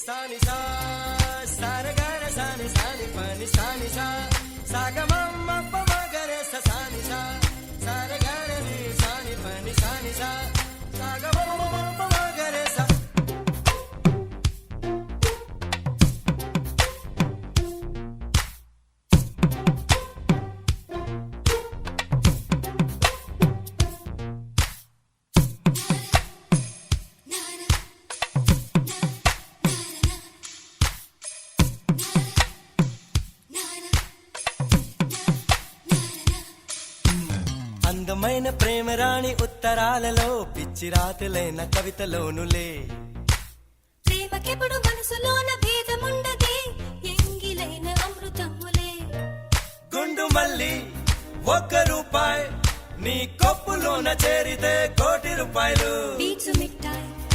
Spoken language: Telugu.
సాని సా సారగార సాని సాని పని సాని సా సాగమమ్మ పమగరే సాని సా సారగార ని సాని పని సాని సా సాగమమ్మ పమగరే సా. అందమైన ప్రేమరాణి ఉత్తరాలలో పిచ్చి రాతులైన కవితలోనులే ప్రేమకెప్పుడు మనసులోన భేదముండదే ఎంగిలైన అమృతములే. గుండు మల్లి ₹1 నీ కొప్పులోన చేరితే ₹1,00,00,000. పీచు మిఠాయి